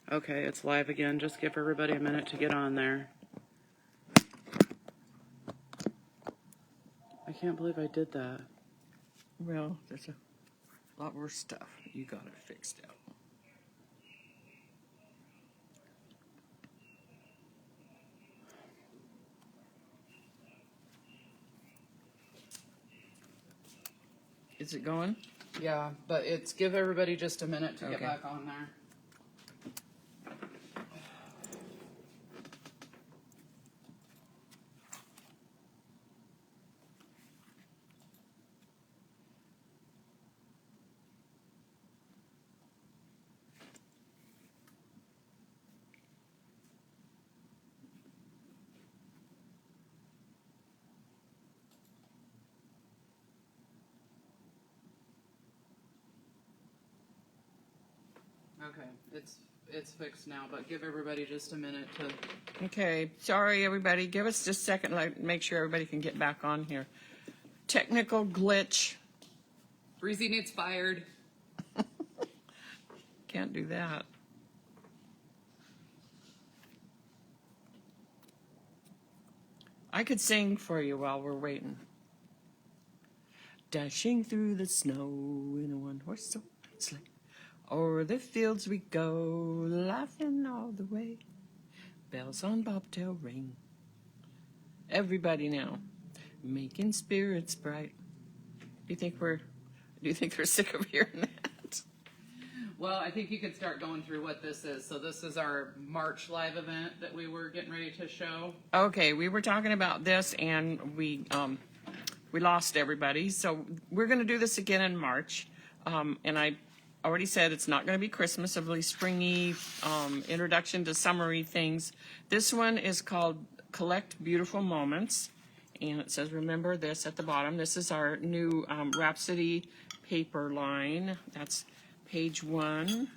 Okay, it's live again. Just give everybody a minute to get on there. I can't believe I did that. Well, there's a lot worse stuff. You got it fixed out. Is it going? Yeah, but it's give everybody just a minute to get Okay. back on there. Okay, it's fixed now, but give everybody just a minute to... Okay. Sorry, everybody. Give us just a second. Like, make sure everybody can get back on here. Technical glitch. Breezy needs fired. Can't do that. I could sing for you while we're waiting. Dashing through the snow in a one-horse open sleigh. O'er the fields we go, laughing all the way. Bells on bobtail ring. Everybody now, making spirits bright. Do you think they're sick of hearing that? Well, I think you could start going through what this is. So this is our March live event that we were getting ready to show. Okay, we were talking about this and we lost everybody. So we're going to do this again in March. And I already said it's not going to be Christmas, it'll be springy, introduction to summery things. This one is called Collect Beautiful Moments. And it says, remember this at the bottom. This is our new Rhapsody paper line. That's page 1.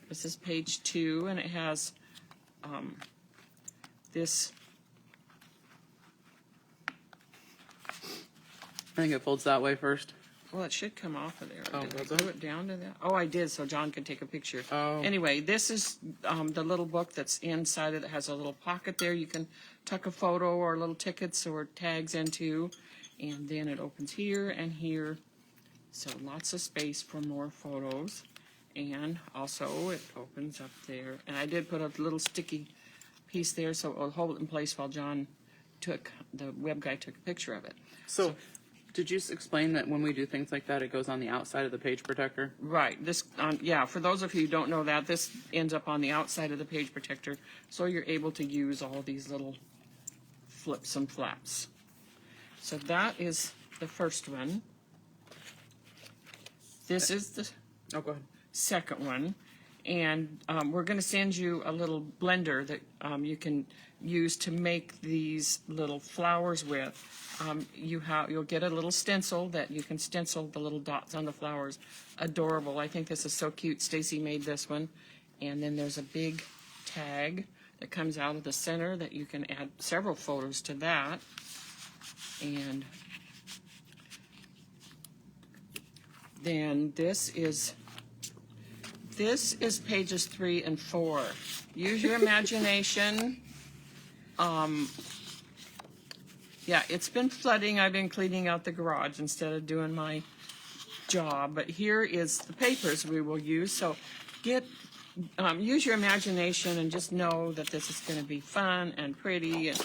This is page 2, and it has this. I think it folds that way first. Well, it should come off of there. Oh, did I does glue it? it down to that? Oh, I did, so John can take a picture. Oh. Anyway, this is the little book that's inside it that has a little pocket there. You can tuck a photo or little tickets or tags into, and then it opens here and here. So lots of space for more photos. And also it opens up there. And I did put a little sticky piece there so it'll hold it in place while John the web guy took a picture of it. So did you explain that when we do things like that, it goes on the outside of the page protector? Right. This, yeah, for those of you who don't know that, this ends up on the outside of the page protector, so you're able to use all these little flips and flaps. So that is the first one. This is the Oh, go ahead. second one. And we're going to send you a little blender that you can use to make these little flowers with. You'll get a little stencil that you can stencil the little dots on the flowers. Adorable. I think this is so cute. Stacy made this one. And then there's a big tag that comes out of the center that you can add several photos to that. And then this is pages 3 and 4. Use your imagination. Yeah, it's been flooding. I've been cleaning out the garage instead of doing my job. But here is the papers we will use. So use your imagination and just know that this is going to be fun and pretty. And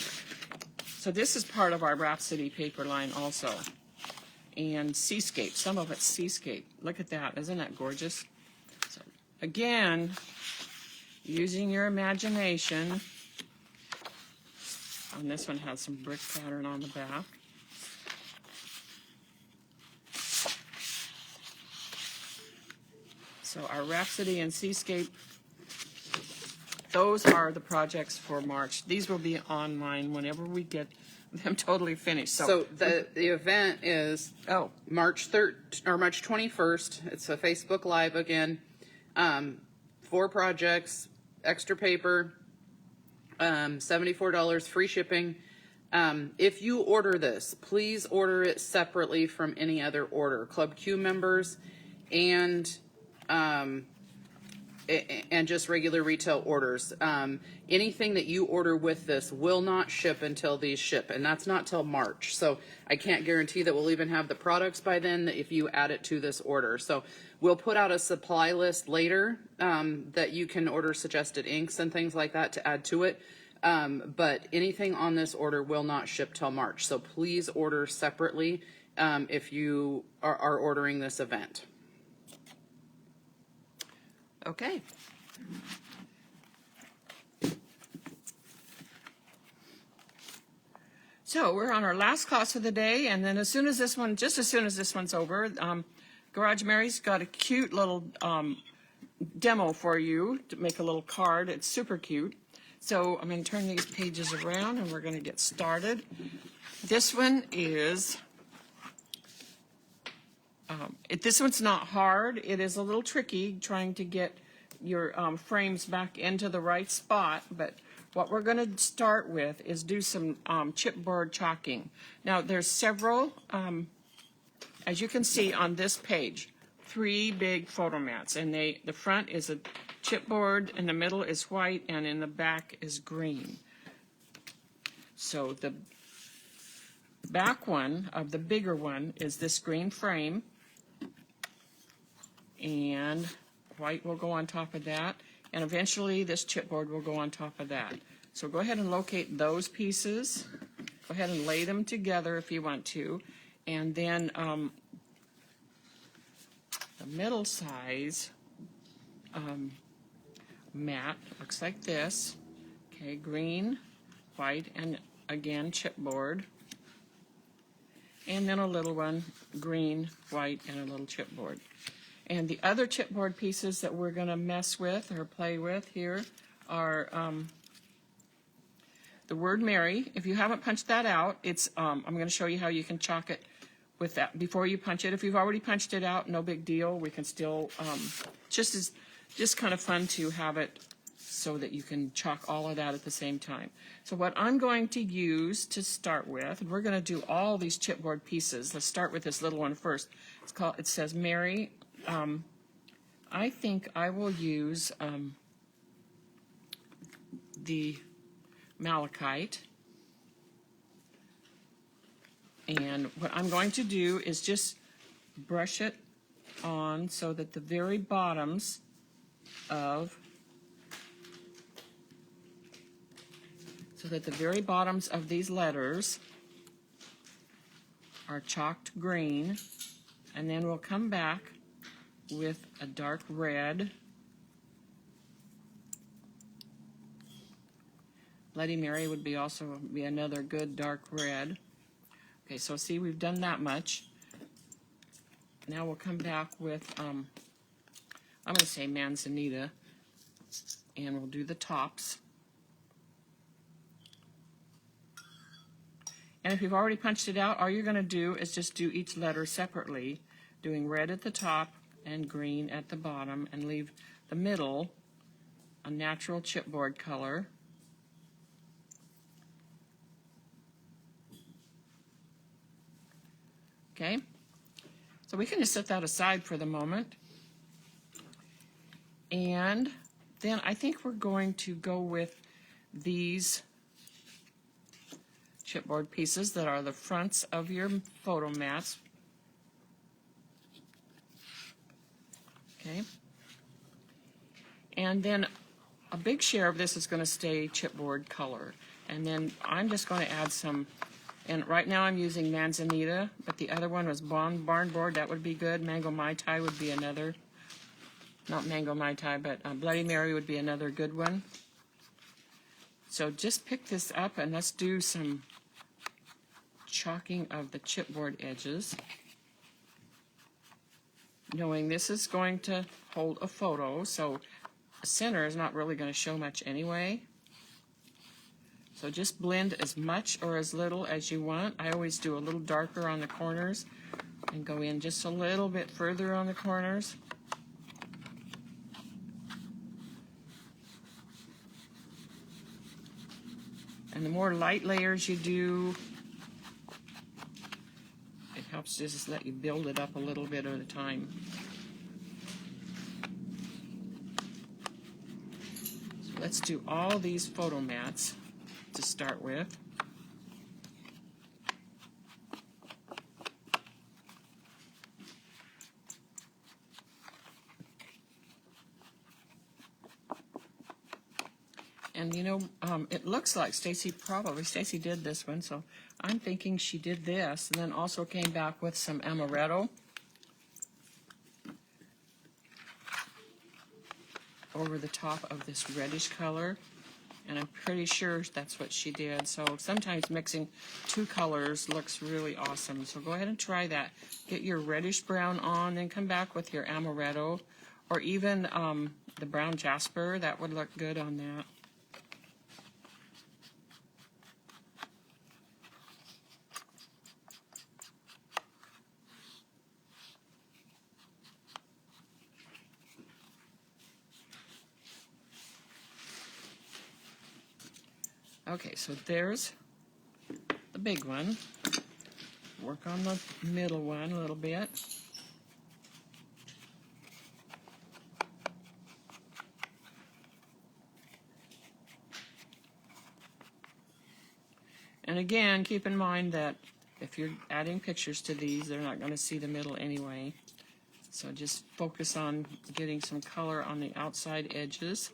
so this is part of our Rhapsody paper line also. And seascape. Some of it's seascape. Look at that. Isn't that gorgeous? So again, using your imagination. And this one has some brick pattern on the back. So our Rhapsody and Seascape, those are the projects for March. These will be online whenever we get them totally finished. So the event is March 3rd or March 21st. It's a Facebook Live again. 4 projects, extra paper, $74 free shipping. If you order this, please order it separately from any other order. Club Q members and and just regular retail orders. Anything that you order with this will not ship until these ship, and that's not till March. So I can't guarantee that we'll even have the products by then if you add it to this order. So we'll put out a supply list later that you can order suggested inks and things like that to add to it. But anything on this order will not ship till March. So please order separately if you are ordering this event. Okay. So we're on our last class of the day, and then just as soon as this one's over, Garage Mary's got a cute little demo for you to make a little card. It's super cute. So I'm going to turn these pages around, and we're going to get started. This one is, this one's not hard. It is a little tricky trying to get your frames back into the right spot, but what we're going to start with is do some chipboard chalking. Now there's several, as you can see on this page, 3 big photo mats, and the front is a chipboard, in the middle is white, and in the back is green. So the back one of the bigger one is this green frame, and white will go on top of that, and eventually this chipboard will go on top of that. So go ahead and locate those pieces. Go ahead and lay them together if you want to, and then the middle size mat looks like this. Okay, green, white, and again chipboard. And then a little one, green, white, and a little chipboard. And the other chipboard pieces that we're going to mess with or play with here are the word Mary. If you haven't punched that out, it's I'm going to show you how you can chalk it with that before you punch it. If you've already punched it out, no big deal. We can still just kind of fun to have it so that you can chalk all of that at the same time. So what I'm going to use to start with, and we're going to do all these chipboard pieces. Let's start with this little one first. It says Mary. I think I will use the malachite. And what I'm going to do is just brush it on so that the very bottoms of these letters are chalked green, and then we'll come back with a dark red. Bloody Mary would be also be another good dark red. Okay, so see, we've done that much. Now we'll come back with, I'm going to say manzanita, and we'll do the tops. And if you've already punched it out, all you're going to do is just do each letter separately, doing red at the top and green at the bottom, and leave the middle a natural chipboard color. Okay, so we can just set that aside for the moment. And then I think we're going to go with these chipboard pieces that are the fronts of your photo mats. Okay, and then a big share of this is going to stay chipboard color, and then I'm just going to add some. And right now I'm using manzanita, but the other one was barnboard. That would be good. Mango Mai Tai would be another. Not Mango Mai Tai, but Bloody Mary would be another good one. So just pick this up and let's do some chalking of the chipboard edges. Knowing this is going to hold a photo, so the center is not really going to show much anyway. So just blend as much or as little as you want. I always do a little darker on the corners and go in just a little bit further on the corners. And the more light layers you do, it helps to just let you build it up a little bit at a time. let's do all these photo mats to start with. And you know, it looks like Stacy did this one, so I'm thinking she did this, and then also came back with some amaretto over the top of this reddish color, and I'm pretty sure that's what she did. So sometimes mixing two colors looks really awesome. So go ahead and try that. Get your reddish brown on, then come back with your amaretto, or even the brown jasper. That would look good on that. Okay, so there's the big one. Work on the middle one a little bit. And again, keep in mind that if you're adding pictures to these, they're not going to see the middle anyway. So just focus on getting some color on the outside edges.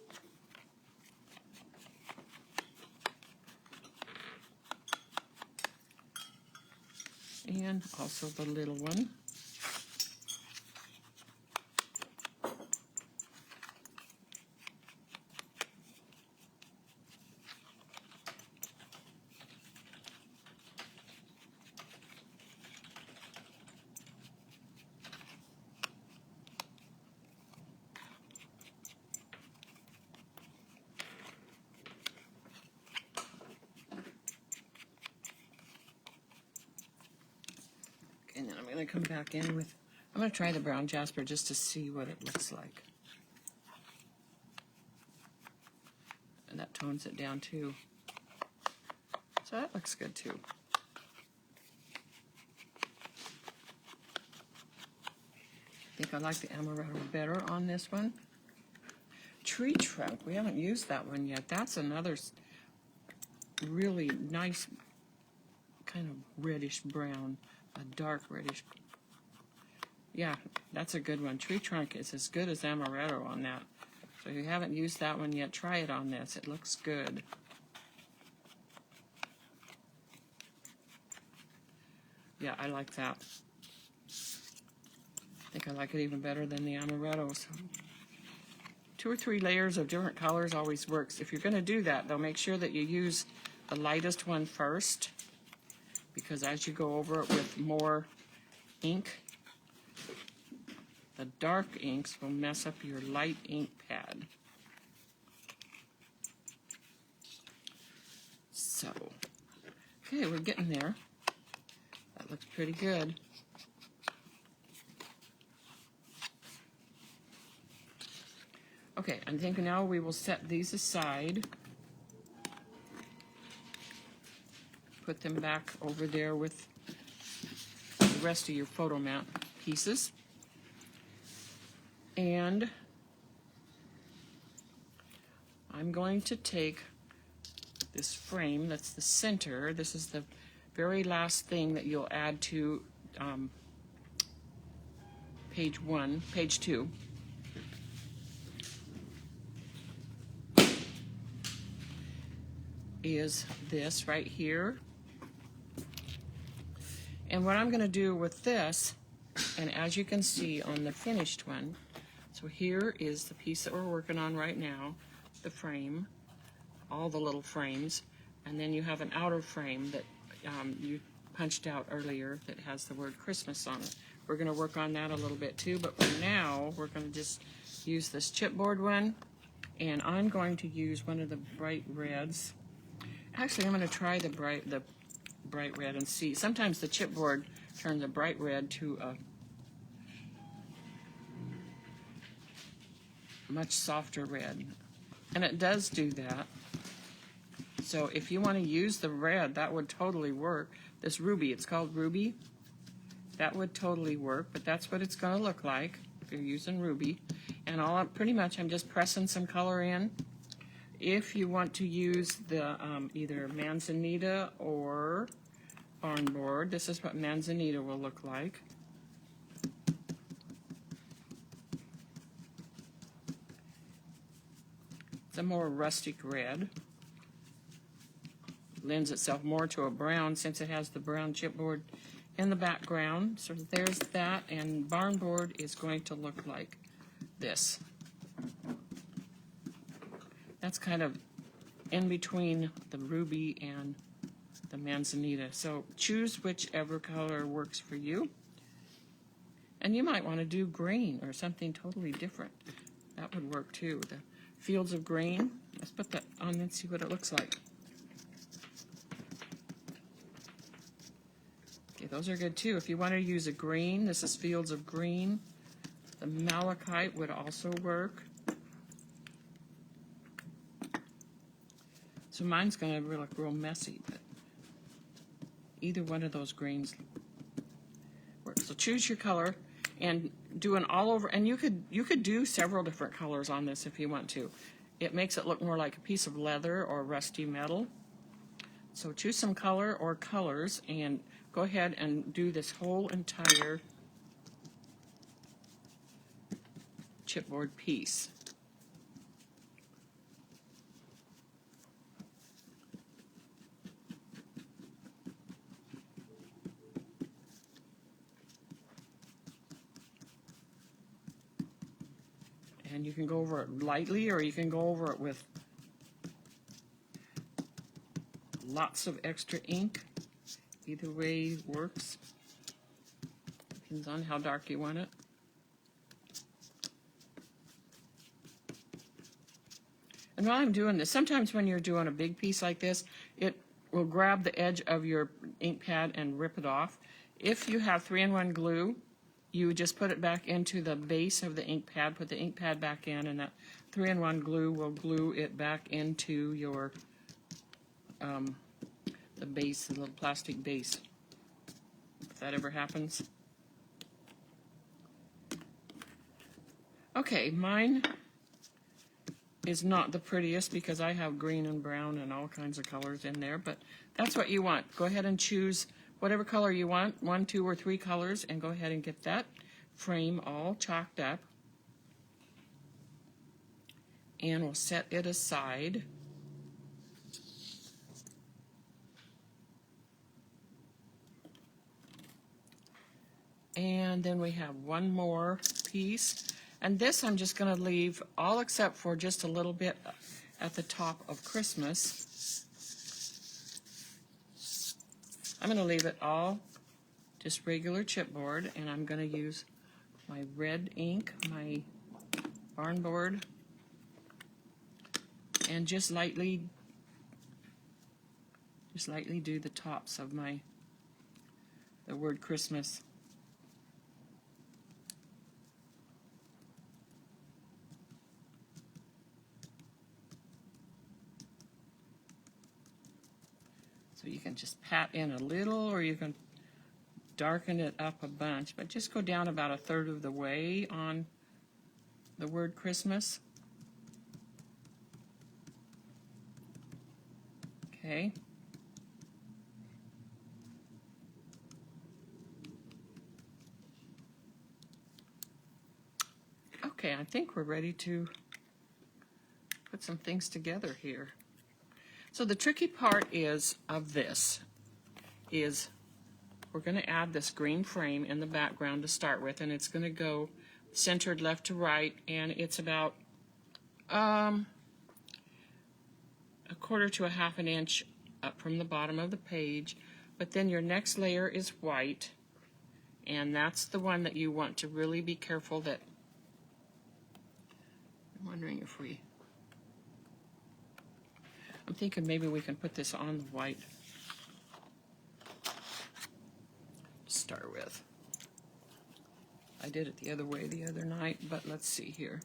And also the little one. And then I'm going to come back in with, I'm going to try the brown jasper just to see what it looks like. And that tones it down too. So that looks good too. I think I like the amaretto better on this one. Tree trunk, we haven't used that one yet. That's another really nice kind of reddish brown. A dark reddish. Yeah, that's a good one. Tree trunk is as good as amaretto on that. So if you haven't used that one yet, try it on this. It looks good. Yeah, I like that. I think I like it even better than the amaretto. So 2 or 3 layers of different colors always works. If you're going to do that, though, make sure that you use the lightest one first, because as you go over it with more ink, the dark inks will mess up your light ink pad. So, okay, we're getting there. That looks pretty good. Okay, I think now we will set these aside. Put them back over there with the rest of your photo mat pieces. And I'm going to take this frame that's the center. This is the very last thing that you'll add to page 2. Is this right here. And what I'm going to do with this, and as you can see on the finished one, so here is the piece that we're working on right now, the frame, all the little frames, and then you have an outer frame that you punched out earlier that has the word Christmas on it. We're going to work on that a little bit too, but for now we're going to just use this chipboard one, and I'm going to use one of the bright reds. Actually, I'm going to try the bright red and see. Sometimes the chipboard turns a bright red to a much softer red, and it does do that. So if you want to use the red, that would totally work. This ruby, it's called ruby. That would totally work, but that's what it's going to look like if you're using ruby. And pretty much I'm just pressing some color in. If you want to use the either manzanita or barn board, this is what manzanita will look like. It's a more rustic red. Lends itself more to a brown since it has the brown chipboard in the background. So there's that, and barn board is going to look like this. That's kind of in between the ruby and the manzanita. So choose whichever color works for you. And you might want to do green or something totally different. That would work too. The fields of green. Let's put that on and see what it looks like. Okay, those are good too. If you want to use a green, this is fields of green. The malachite would also work. So mine's going to look real messy, but either one of those greens works. So choose your color and do an all over, and you could do several different colors on this if you want to. It makes it look more like a piece of leather or rusty metal. So choose some color or colors and go ahead and do this whole entire chipboard piece. And you can go over it lightly, or you can go over it with lots of extra ink. Either way works. Depends on how dark you want it. And while I'm doing this, sometimes when you're doing a big piece like this, it will grab the edge of your ink pad and rip it off. If you have 3-in-1 glue, you just put it back into the base of the ink pad, put the ink pad back in, and that 3-in-1 glue will glue it back into your the base, the little plastic base, if that ever happens. Okay, mine is not the prettiest because I have green and brown and all kinds of colors in there, but that's what you want. Go ahead and choose whatever color you want, 1, 2, or 3 colors, and go ahead and get that frame all chalked up. And we'll set it aside. And then we have one more piece. And this I'm just going to leave all except for just a little bit at the top of Christmas. I'm going to leave it all just regular chipboard, and I'm going to use my red ink, my barn board, and just lightly do the tops of the word Christmas. So you can just pat in a little, or you can darken it up a bunch, but just go down about 1/3 of the way on the word Christmas. Okay. Okay, I think we're ready to put some things together here. So the tricky part of this is we're going to add this green frame in the background to start with, and it's going to go centered left to right, and it's about 1/4 to 1/2 inch up from the bottom of the page. But then your next layer is white, and that's the one that you want to really be careful that. I'm wondering if I'm thinking maybe we can put this on the white to start with. I did it the other way the other night, but let's see here.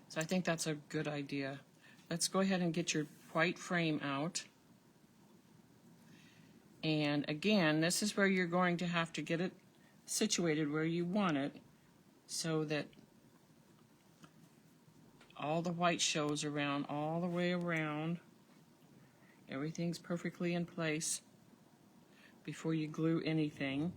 So I think that's a good idea. Let's go ahead and get your white frame out. And again, this is where you're going to have to get it situated where you want it so that all the white shows around, all the way around. Everything's perfectly in place before you glue anything.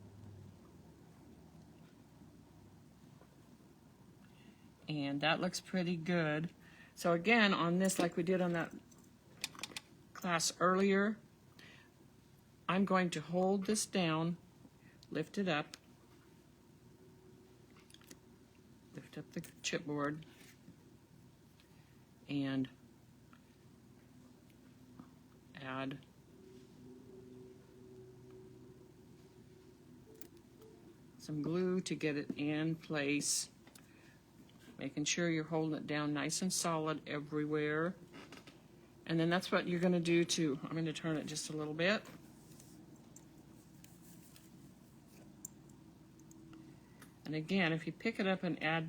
And that looks pretty good. So again, on this, like we did on that class earlier, I'm going to hold this down, lift it up, lift up the chipboard, and add some glue to get it in place, making sure you're holding it down nice and solid everywhere. And then that's what you're going to do too. I'm going to turn it just a little bit. And again, if you pick it up and add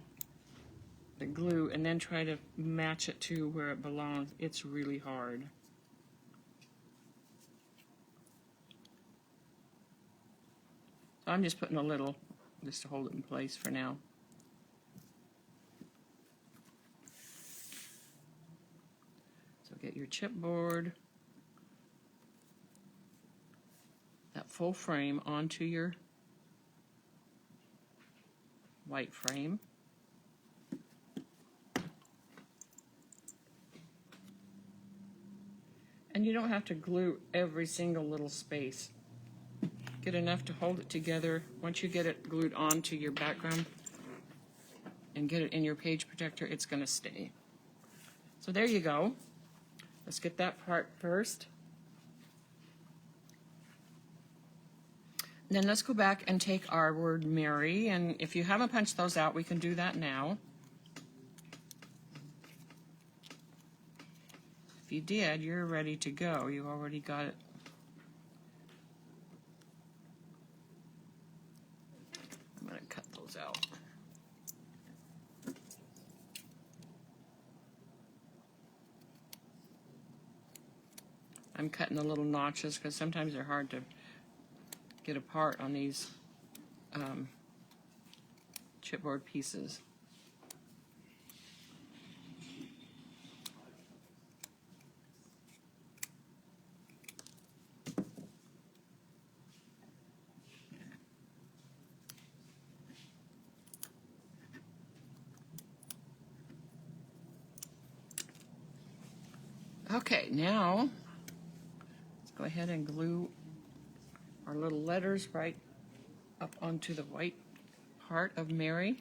the glue and then try to match it to where it belongs, it's really hard. So I'm just putting a little just to hold it in place for now. So get your chipboard, that full frame onto your white frame. And you don't have to glue every single little space. Get enough to hold it together. Once you get it glued onto your background and get it in your page protector, it's going to stay. So there you go. Let's get that part first. Then let's go back and take our word Mary, and if you haven't punched those out, we can do that now. If you did, you're ready to go. You already got it. I'm going to cut those out. I'm cutting the little notches because sometimes they're hard to get apart on these chipboard pieces. Okay, now let's go ahead and glue our little letters right up onto the white part of Mary.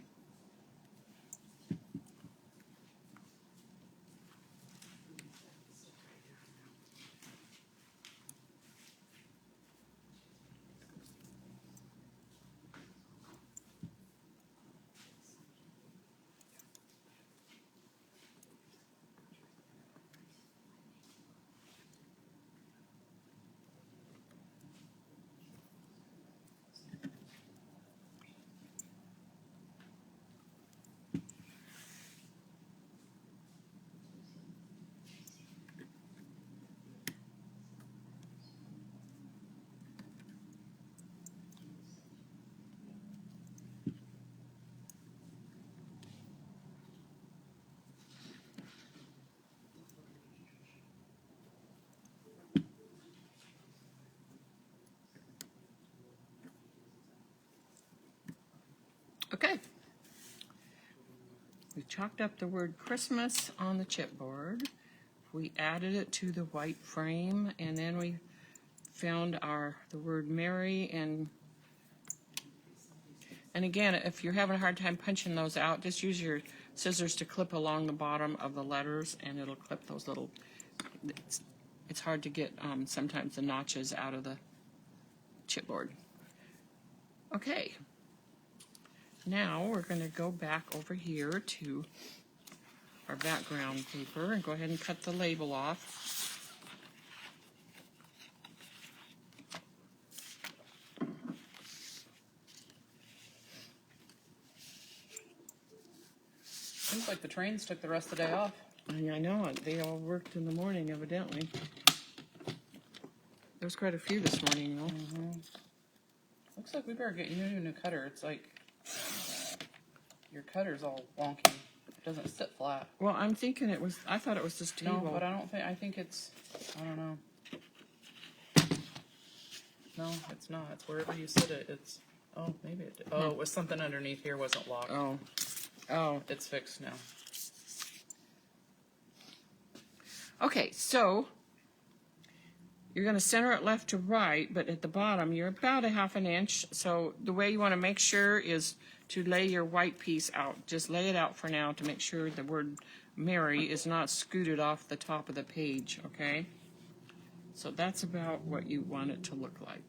Okay. We chalked up the word Christmas on the chipboard. We added it to the white frame, and then we found the word Mary, and again, if you're having a hard time punching those out, just use your scissors to clip along the bottom of the letters, and it'll clip those little, it's hard to get sometimes the notches out of the chipboard. Okay. Now we're going to go back over here to our background paper and go ahead and cut the label off. Seems like the trains took the rest of the day off. I know it. They all worked in the morning, evidently. There was quite a few this morning, though. Mm-hmm. Looks like we better get you a new cutter. It's like your cutter's all wonky. doesn't sit flat. Well, I'm thinking it was, I thought it was this table. No, but I think it's, I don't know. No, it's not. It's wherever you sit it. It's, oh, maybe it did. Oh, it was something underneath here wasn't locked. Oh, oh. It's fixed now. Okay, so you're going to center it left to right, but at the bottom you're about a 1/2 inch. So the way you want to make sure is to lay your white piece out. Just lay it out for now to make sure the word Mary is not scooted off the top of the page, okay? So that's about what you want it to look like.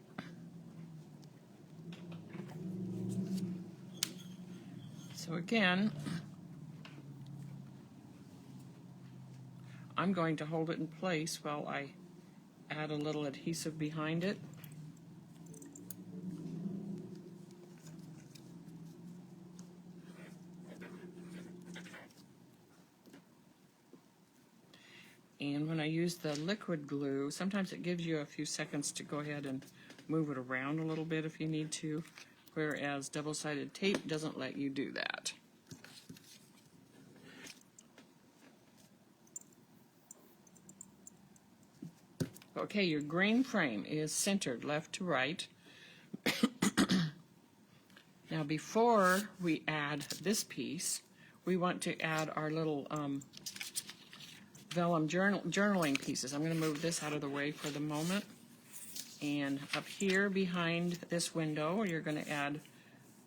So again, I'm going to hold it in place while I add a little adhesive behind it. And when I use the liquid glue, sometimes it gives you a few seconds to go ahead and move it around a little bit if you need to, whereas double-sided tape doesn't let you do that. Okay, your green frame is centered left to right. Now before we add this piece, we want to add our little vellum journaling pieces. I'm going to move this out of the way for the moment. And up here behind this window, you're going to add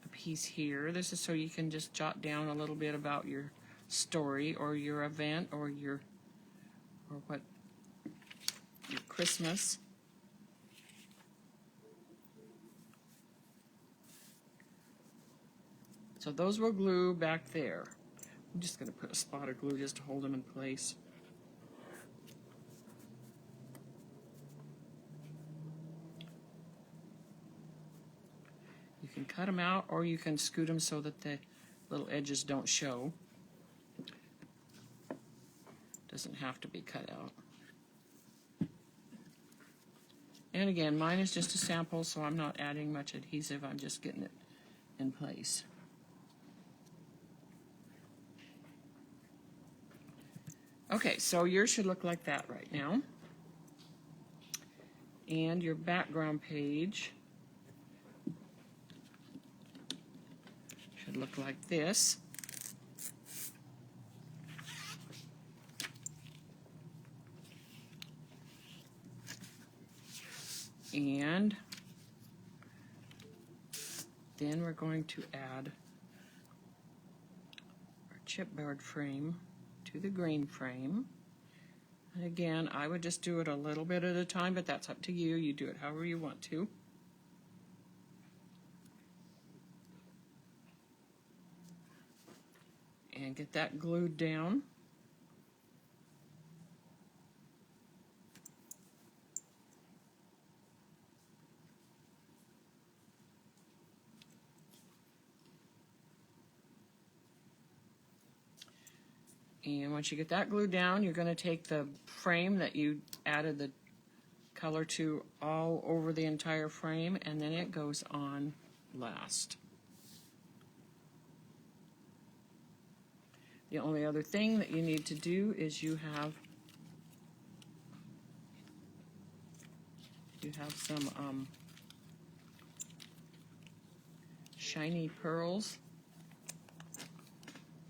a piece here. This is so you can just jot down a little bit about your story or your event or your Christmas. So those will glue back there. I'm just going to put a spot of glue just to hold them in place. You can cut them out or you can scoot them so that the little edges don't show. Doesn't have to be cut out. And again, mine is just a sample, so I'm not adding much adhesive. I'm just getting it in place. Okay, so yours should look like that right now. And your background page should look like this. And then we're going to add our chipboard frame to the green frame. And again, I would just do it a little bit at a time, but that's up to you. You do it however you want to. And get that glued down. And once you get that glued down, you're going to take the frame that you added the color to all over the entire frame, and then it goes on last. The only other thing that you need to do is you have some shiny pearls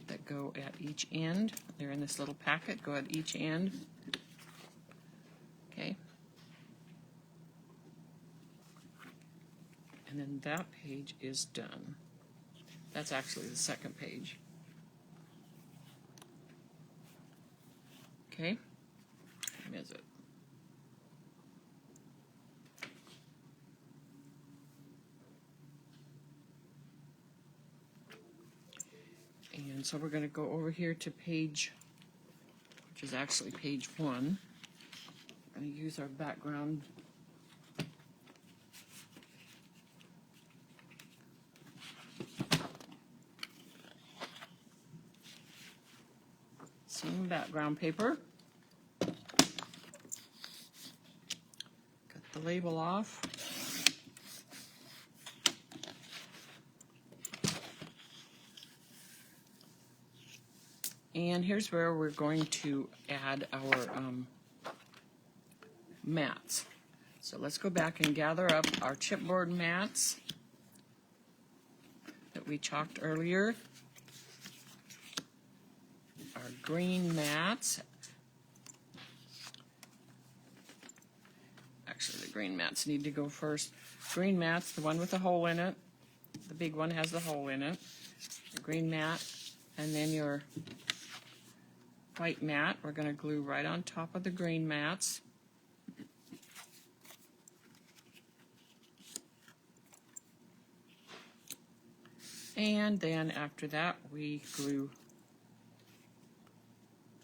that go at each end. They're in this little packet, go at each end. Okay. And then that page is done. That's actually the second page. Okay. Where is it? And so we're going to go over here to page, which is actually page 1. We're going to use our background. Some background paper. Cut the label off. And here's where we're going to add our mats. So let's go back and gather up our chipboard mats that we chalked earlier. Our green mats. Actually, the green mats need to go first. Green mats, the one with the hole in it. The big one has the hole in it. The green mat, and then your white mat, we're going to glue right on top of the green mats. And then after that, we glue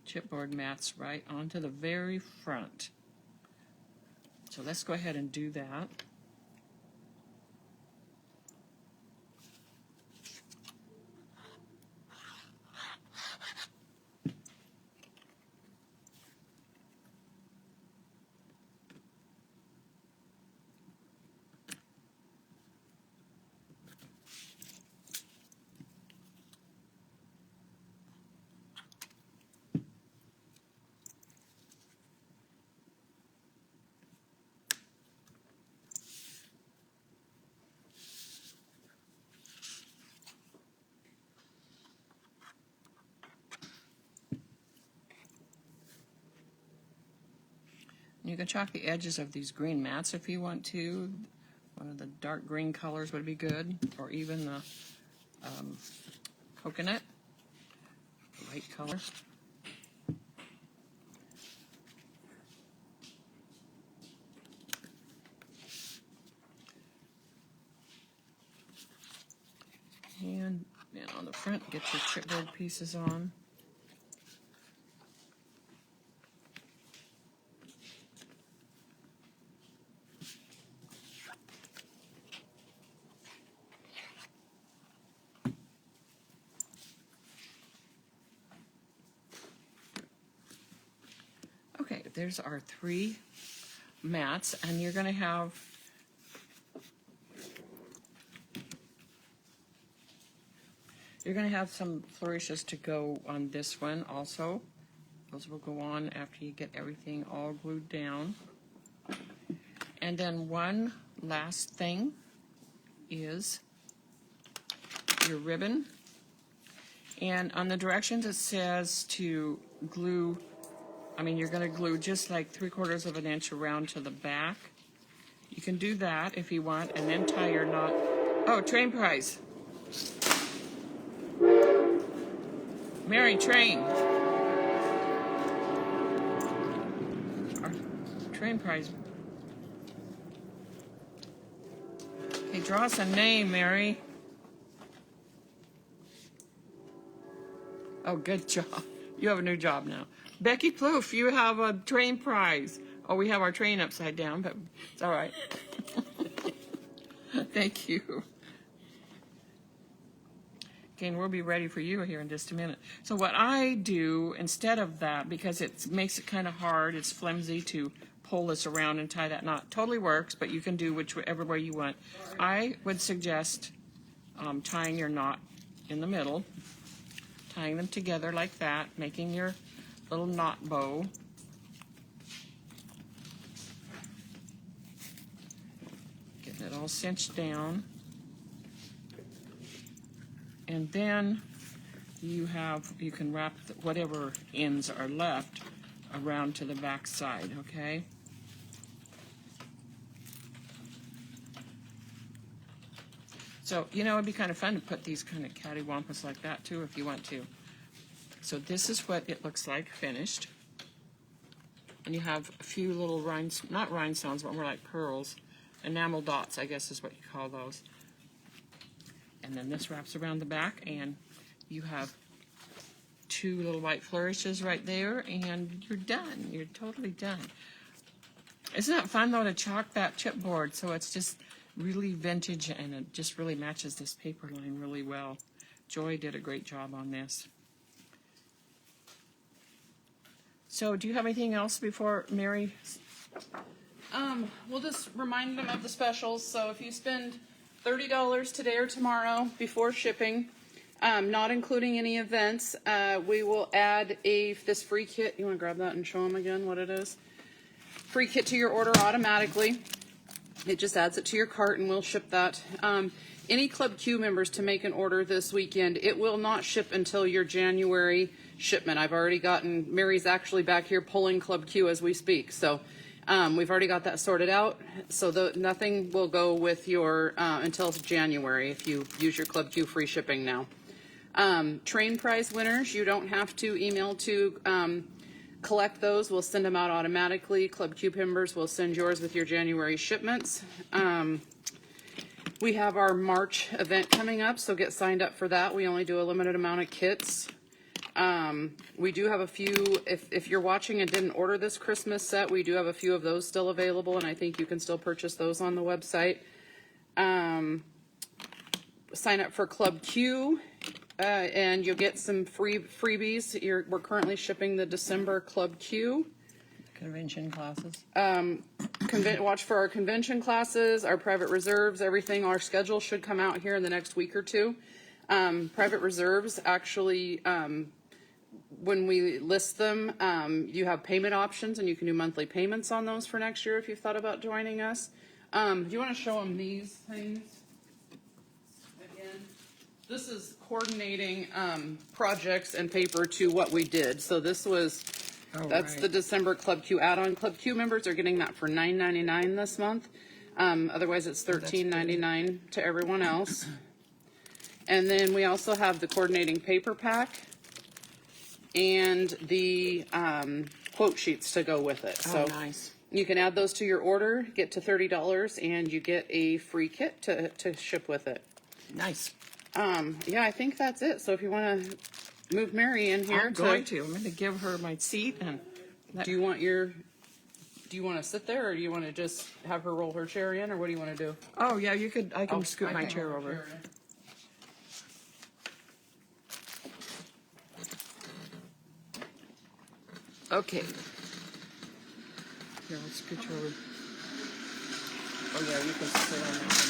chipboard mats right onto the very front. So let's go ahead and do that. You can chalk the edges of these green mats if you want to. One of the dark green colors would be good, or even the coconut, white color. And then on the front, get your chipboard pieces on. Okay, there's our 3 mats, and you're going to have some flourishes to go on this one also. Those will go on after you get everything all glued down. And then one last thing is your ribbon. And on the directions it says to glue, you're going to glue just like 3/4 of an inch around to the back. You can do that if you want, and then tie your knot. Oh, train prize. Mary, train. Our train prize. Okay, draw us a name, Mary. Oh, good job. You have a new job now. Becky Plouffe, you have a train prize. Oh, we have our train upside down, but it's all right. Thank you. Okay, and we'll be ready for you here in just a minute. So what I do instead of that, because it makes it kind of hard, it's flimsy to pull this around and tie that knot. Totally works, but you can do whichever way you want. I would suggest tying your knot in the middle, tying them together like that, making your little knot bow. Getting it all cinched down. And then you can wrap whatever ends are left around to the back side, okay? So, it'd be kind of fun to put these kind of cattywampus like that too if you want to. So this is what it looks like finished. And you have a few little not rhinestones, but more like pearls. Enamel dots, I guess is what you call those. And then this wraps around the back, and you have 2 little white flourishes right there, and you're done. You're totally done. Isn't that fun, though, to chalk that chipboard so it's just really vintage, and it just really matches this paper line really well. Joy did a great job on this. So do you have anything else before Mary? We'll just remind them of the specials. So if you spend $30 today or tomorrow before shipping, Not including any events. We will add this free kit. You want to grab that and show them again what it is? Free kit to your order automatically. It just adds it to your cart and we'll ship that. Any Club Q members to make an order this weekend, it will not ship until your January shipment. I've already gotten, Mary's actually back here pulling Club Q as we speak. So we've already got that sorted out. So nothing will go with your, until January if you use your Club Q free shipping now. Train prize winners, you don't have to email to collect those. We'll send them out automatically. Club Q members will send yours with your January shipments. We have our March event coming up, so get signed up for that. We only do a limited amount of kits. We do have a few, if you're watching and didn't order this Christmas set, we do have a few of those still available, and I think you can still purchase those on the website. Sign up for Club Q, and you'll get some freebies. We're currently shipping the December Club Q. Convention classes. Watch for our convention classes, our private reserves, everything. Our schedule should come out here in the next week or two. Private reserves, actually, when we list them, you have payment options and you can do monthly payments on those for next year if you've thought about joining us. Do you want to show them these things? Again, this is coordinating projects and paper to what we did. So this was, that's the December Club Q add-on. Club Q members are getting that for $9.99 this month. Otherwise, it's $13.99 to everyone else. And then we also have the coordinating paper pack and the quote sheets to go with it. So nice. You can add those to your order, get to $30, and you get a free kit to ship with it. Nice. Yeah, I think that's it. So if you want to move Mary in here, I'm going to give her my seat. And do you want to sit there, or do you want to just have her roll her chair in, or what do you want to do? Oh yeah, you could. I can scoot my chair over. Okay. Here, let's scoot you over. Oh yeah, you can sit on that one.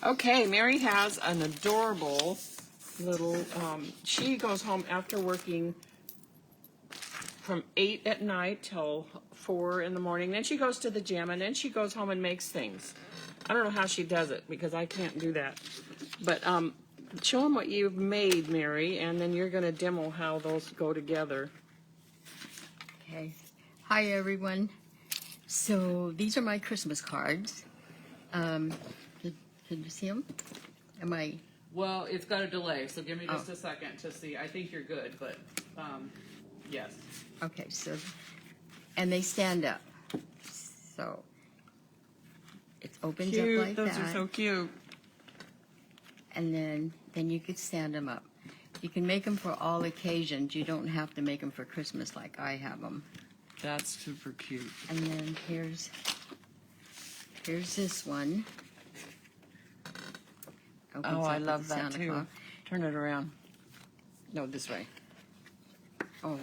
Okay, Mary has an adorable little, she goes home after working from 8 at night till 4 in the morning. Then she goes to the gym, and then she goes home and makes things. I don't know how she does it, because I can't do that. But show them what you've made, Mary, and then you're going to demo how those go together. Okay. Hi, everyone. So these are my Christmas cards. Can you see them? Am I? Well, it's got a delay, so give me just a second to see. I think you're good, but yes. Okay, so, and they stand up. So it opens up like Those that. are so cute. And then you could stand them up. You can make them for all occasions. You don't have to make them for Christmas like I have them. That's super cute. And then here's this one. Opens Oh, up I with love the that Santa too. Claus. Turn it around. No, this way. Oh.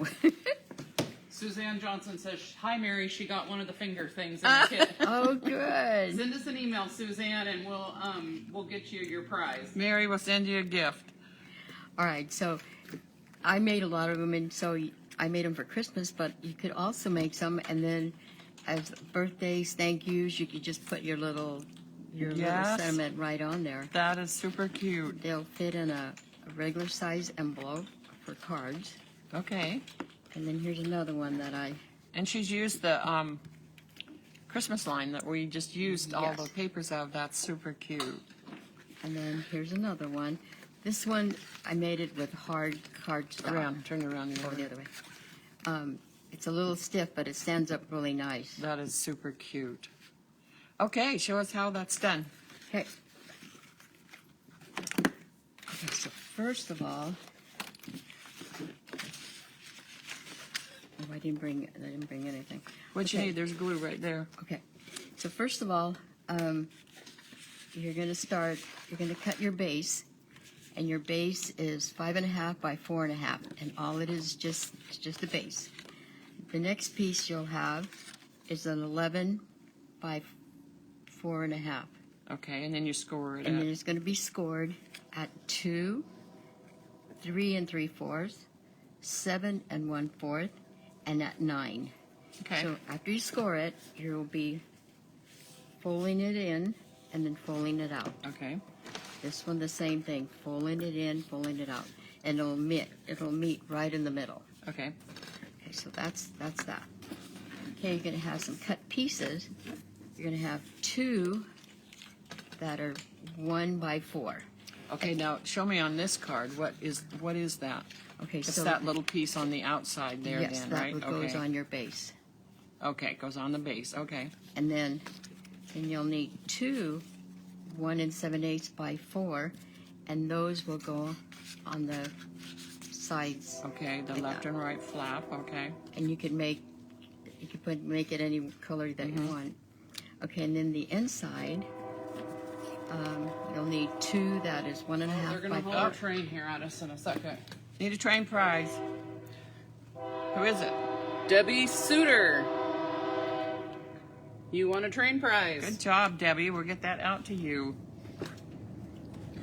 Suzanne Johnson says, "Hi, Mary. She got one of the finger things in the kit." Oh, good. Send us an email, Suzanne, and we'll get you your prize. Mary will send you a gift. All right, so I made a lot of them, and so I made them for Christmas, but you could also make some, and then as birthdays, thank yous, you could just put your little sentiment right on there. That is super cute. They'll fit in a regular size envelope for cards. Okay. And then here's another one that And she's used the Christmas line that we just used all Yes. the papers of. That's super cute. and then here's another one. This one, I made it with hard cardstock. Turn it around the Oh, other the way. other way. It's a little stiff, but it stands up really nice. That is super cute. Okay, show us how that's done. Okay. Okay, so first of all, I didn't bring anything. What you Okay. need, there's glue right there. Okay. So first of all, you're going to cut your base, and your base is 5.5 by 4.5, and all it is just the base. The next piece you'll have is an 11 by 4.5. Okay, and then you score it And then at, it's going to be scored at 2, 3 3/4, 7 1/4, and at 9. okay, So after you score it, you'll be folding it in and then folding it out. okay, This one the same thing, folding it in, folding it out, and it'll meet right in the middle. okay, Okay, so that's that. Okay, you're gonna have some cut pieces. You're gonna have 2 that are 1 by 4. okay. Now show me on this card what is that? Okay, It's so that little piece on the outside there, yes, then, that right? goes Okay, on your base, okay, it goes on the base. Okay, and then you'll need 2 1 7/8 by 4, and those will go on the sides. okay. The Like left that. and right flap. Okay, And you can make it any color that you want. Okay, and then the inside, you'll need 2 that is 1.5 They're by gonna hold 4. our train here at us in a second. need a train prize. Who is it? Debbie Suter. You won a train prize. Good job, Debbie. We'll get that out to you.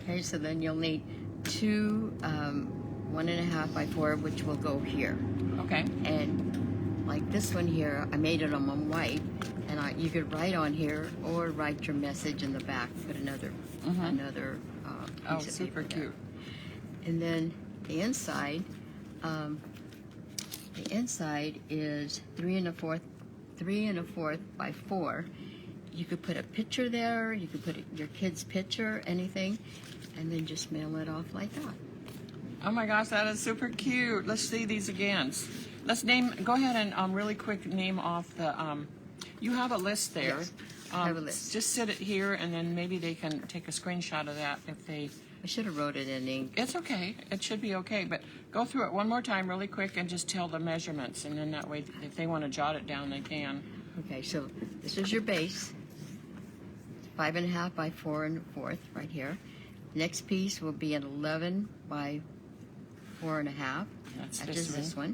Okay, so then you'll need 2 1.5 by 4, which will go here. Okay, And like this one here, I made it on white, and you could write on here or write your message in the back. Put another oh, piece of super paper there. cute. And then the inside is 3 1/4 by 4. You could put a picture there. You could put your kid's picture, anything, and then just mail it off like that. Oh my gosh, that is super cute. Let's see these again. Let's go ahead and really quick name off the, you have a list there. Yes, I have a list. Just sit it here and then maybe they can take a screenshot of that if they, I should have wrote it in ink. it's okay. It should be okay, but go through it one more time really quick and just tell the measurements, and then that way if they want to jot it down, they can. Okay, so this is your base, 5.5 by 4 1/4 right here. Next piece will be an 11 by 4.5. That's That this is this one,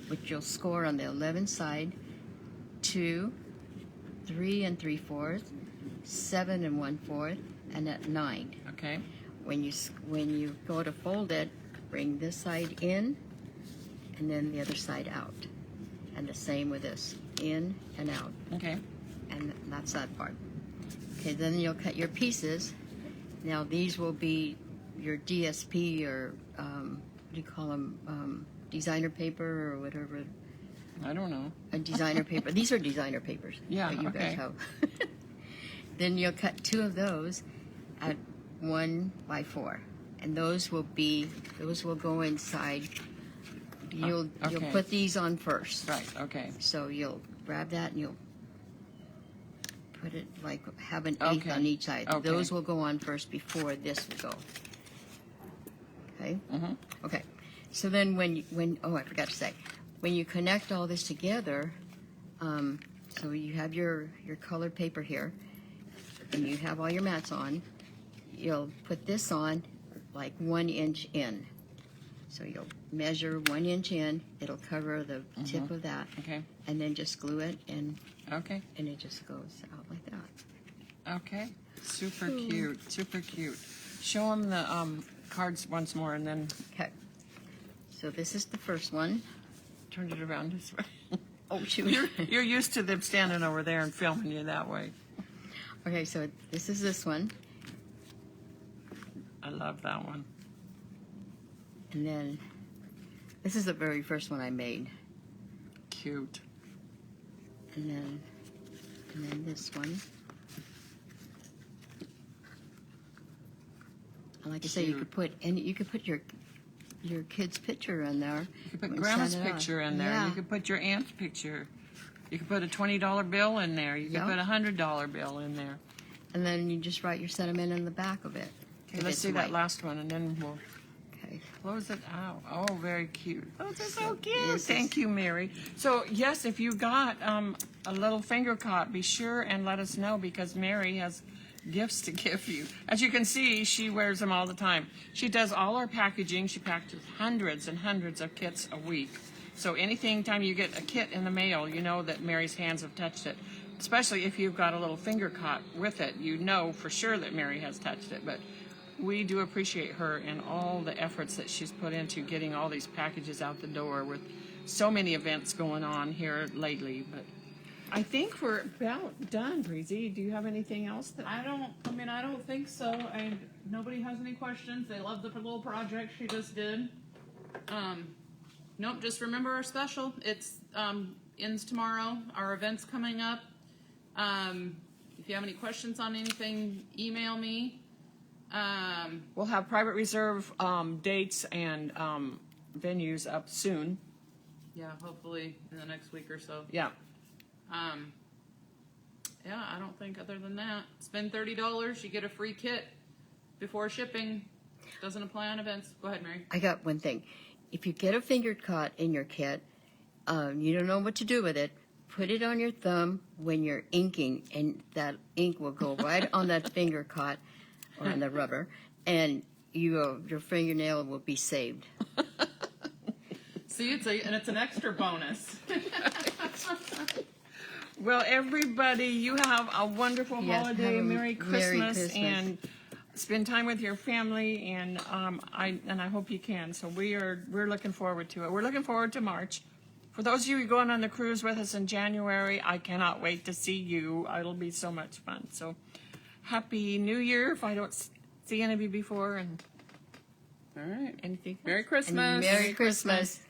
which you'll score on the 11 side, 2, 3 3/4, 7 1/4, and at 9. Okay, When you go to fold it, bring this side in, and then the other side out, and the same with this, in and out, okay, and that's that part. Okay, then you'll cut your pieces. Now these will be your DSP or what do you call them? Designer paper or whatever. I don't know. A designer paper. These are designer papers. Yeah, that you okay. guys have. Then you'll cut 2 of those at 1 by 4, and those will go inside. You'll okay. put these on first. Right, okay, So you'll grab that and you'll put it like have an eighth Okay. on each side. Okay. Those will go on first before this will go. Okay. Mhm. Okay. So then I forgot to say, when you connect all this together, so you have your colored paper here, and you have all your mats on. You'll put this on like 1 inch in. So you'll measure 1 inch in. It'll cover the tip of that, okay, and then just glue it, and okay, it just goes out like that. okay. Super cute, super cute. Show them the cards once more and then Okay. So this is the first one. turn it around this way. Oh shoot. You're used to them standing over there and filming you that way. Okay, so this is this one, I love that one. and then this is the very first one I made, Cute. and then this one. And like I say, you could put your kid's picture in there. You could put and grandma's send it out. picture in there. Yeah. You could put your aunt's picture. You could put a $20 bill in there. You could Yeah. put a $100 bill in there. And then you just write your sentiment in the back of it. Okay, if let's it's see that white. last one and then we'll Okay. close it out. Oh, very cute. Those are so cute. this is- Thank you, Mary. So, yes, if you got a little finger caught, be sure and let us know because Mary has gifts to give you. As you can see, she wears them all the time. She does all our packaging. She packages hundreds and hundreds of kits a week. So anything time you get a kit in the mail, you know that Mary's hands have touched it. especially if you've got a little finger caught with it, you know for sure that Mary has touched it. But we do appreciate her and all the efforts that she's put into getting all these packages out the door with so many events going on here lately. But I think we're about done, Breezy. Do you have anything else that I don't think so. Nobody has any questions. They love the little project she just did. Nope, just remember our special. It's ends tomorrow. Our event's coming up. If you have any questions on anything, email me. we'll have private reserve dates and venues up soon. Yeah, hopefully in the next week or so. Yeah. Yeah, I don't think other than that. Spend $30, you get a free kit before shipping. Doesn't apply on events. Go ahead, Mary. I got one thing. If you get a finger caught in your kit, you don't know what to do with it, put it on your thumb when you're inking, and that ink will go right on that finger caught or on the rubber, and your fingernail will be saved. See, it's an extra bonus. Well, everybody, you have a wonderful Yes, holiday, have a Merry Christmas, Merry Christmas. and spend time with your family. And I hope you can. So we're looking forward to it. We're looking forward to March. For those of you going on the cruise with us in January, I cannot wait to see you. It'll be so much fun. So Happy New Year if I don't see any of you before. And All right. anything. Merry And Christmas. Merry Christmas.